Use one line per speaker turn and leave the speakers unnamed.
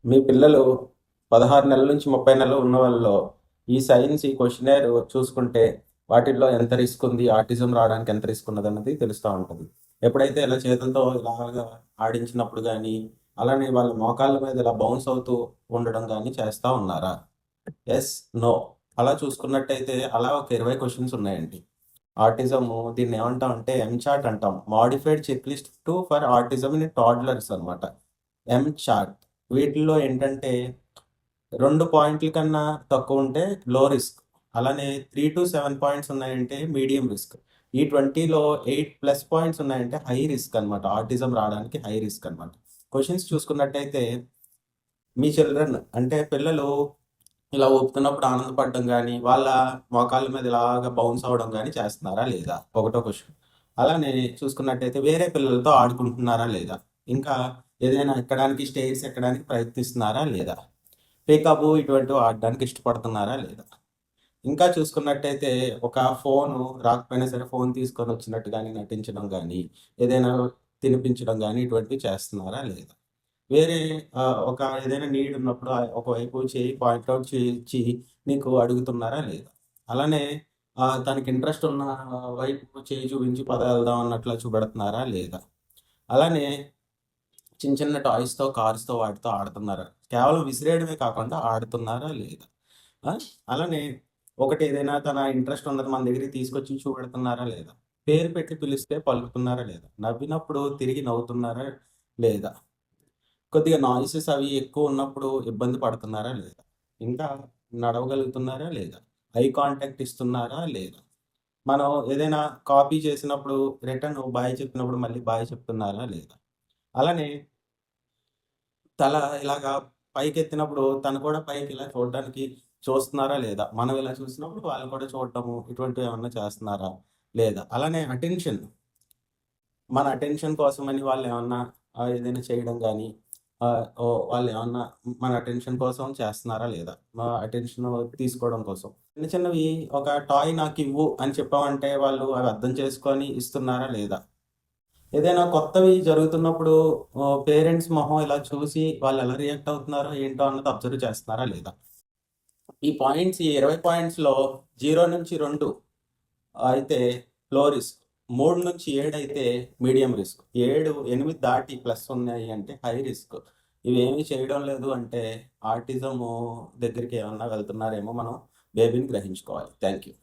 మీ పిల్లలు 16 నెలల నుంచి 30 నెలలు ఉన్న వాళ్ళలో ఈ క్వశ్చనేర్ చూసుకుంటే వాటిల్లో ఎంత రిస్క్ ఉంది, ఆటిజం రావడానికి ఎంత రిస్క్ ఉన్నదన్నది తెలుస్తూ ఉంటుంది. ఎప్పుడైతే ఇలా చేతులతో ఇలాగా ఆడించినప్పుడు కానీ, అలానే వాళ్ళ మోకాళ్ళ మీద ఇలా బౌన్స్ అవుతూ ఉండడం కానీ చేస్తూ ఉన్నారా? Yes, no. అలా చూసుకున్నట్టయితే అలా ఒక 20 క్వశ్చన్స్ ఉన్నాయండి. ఆటిజము దీన్ని ఏమంటాం అంటే ఎంచాట్ అంటాం. Modified checklist for autism in toddlers అనమాట. ఎంచాట్ వీటిల్లో ఏంటంటే 2 పాయింట్ల కన్నా తక్కువ ఉంటే లో రిస్క్, అలానే 3-7 పాయింట్స్ ఉన్నాయంటే మీడియం రిస్క్, ఈ 20లో 8+ పాయింట్స్ ఉన్నాయంటే హై రిస్క్ అనమాట. ఆటిజం రావడానికి హై రిస్క్ అనమాట. క్వశ్చన్స్ చూసుకున్నట్టయితే మీ చిల్డ్రన్ అంటే పిల్లలు ఇలా ఊపుతున్నప్పుడు ఆనందపడడం కానీ, వాళ్ళ మోకాళ్ళ మీద ఇలాగా బౌన్స్ అవ్వడం కానీ చేస్తున్నారా లేదా? ఒకటో క్వశ్చన్. అలానే చూసుకున్నట్టయితే వేరే పిల్లలతో ఆడుకుంటున్నారా లేదా? ఇంకా ఏదైనా ఎక్కడానికి, స్టేర్స్ ఎక్కడానికి ప్రయత్నిస్తున్నారా లేదా? పీకాబూ ఇటువంటివి ఆడడానికి ఇష్టపడుతున్నారా లేదా? ఇంకా చూసుకున్నట్టయితే ఒక ఫోను రాకపోయినా సరే ఫోన్ తీసుకొని వచ్చినట్టు కానీ నటించడం కానీ, ఏదైనా తినిపించడం కానీ ఇటువంటివి చేస్తున్నారా లేదా? వేరే ఒక ఏదైనా నీడ్ ఉన్నప్పుడు ఒకవైపు చేయి పాయింట్‌ఔట్ చేయిచ్చి నీకు అడుగుతున్నారా లేదా? అలానే తనకి ఇంట్రెస్ట్ ఉన్న వైపు చేయి చూపించి పద వెళ్దాం అన్నట్లా చూపెడుతున్నారా లేదా? అలానే చిన్న చిన్న టాయ్స్‌తో, కార్స్‌తో వాటితో ఆడుతున్నారా? కేవలం విసిరేయడమే కాకుండా ఆడుతున్నారా లేదా? ఆ! అలానే ఒకటి ఏదైనా తన ఇంట్రెస్ట్ ఉన్నది మన దగ్గరికి తీసుకొచ్చి చూపెడుతున్నారా లేదా? పేరు పెట్టి పిలిస్తే పలుకుతున్నారా లేదా? నవ్వినప్పుడు తిరిగి నవ్వుతున్నారా లేదా? కొద్దిగా నాయిసెస్ అవి ఎక్కువ ఉన్నప్పుడు ఇబ్బంది పడుతున్నారా లేదా? ఇంకా నడవగలుగుతున్నారా లేదా? ఐ కాంటాక్ట్ ఇస్తున్నారా లేదా? మనం ఏదైనా కాపీ చేసినప్పుడు రిటర్న్ బాయ్ చెప్పినప్పుడు మళ్ళీ బాయ్ చెప్తున్నారా లేదా? అలానే తల ఇలాగా పైకెత్తినప్పుడు తను కూడా పైకి ఇలా చూడడానికి చూస్తున్నారా లేదా? మనం ఇలా చూసినప్పుడు వాళ్ళు కూడా చూడటము ఇటువంటివి ఏమన్నా చేస్తున్నారా లేదా? అలానే అటెన్షన్, మన అటెన్షన్ కోసమని వాళ్ళేమన్నా ఏదైనా చేయడం గానీ, వాళ్ళేమన్నా మన అటెన్షన్ కోసం చేస్తున్నారా లేదా? మా అటెన్షన్ తీసుకోవడం కోసం. చిన్న చిన్నవి ఒక టాయ్ నాకివ్వు అని చెప్పామంటే వాళ్ళు అవి అర్థం చేసుకొని ఇస్తున్నారా లేదా? ఏదైనా కొత్తవి జరుగుతున్నప్పుడు పేరెంట్స్ మొహం ఇలా చూసి వాళ్ళెలా రియాక్ట్ అవుతున్నారో ఏంటో అన్నది అబ్జర్వ్ చేస్తున్నారా లేదా? ఈ పాయింట్స్, ఈ 20 పాయింట్స్‌లో 0-2 అయితే లో రిస్క్. 3-7 అయితే మీడియం రిస్క్. 7, 8 దాటి ప్లస్ ఉన్నాయి అంటే హై రిస్క్. ఇవేమీ చేయడం లేదు అంటే ఆటిజము దగ్గరికి ఏమన్నా వెళ్తున్నారేమో మనం బేబీని గ్రహించుకోవాలి. Thank you.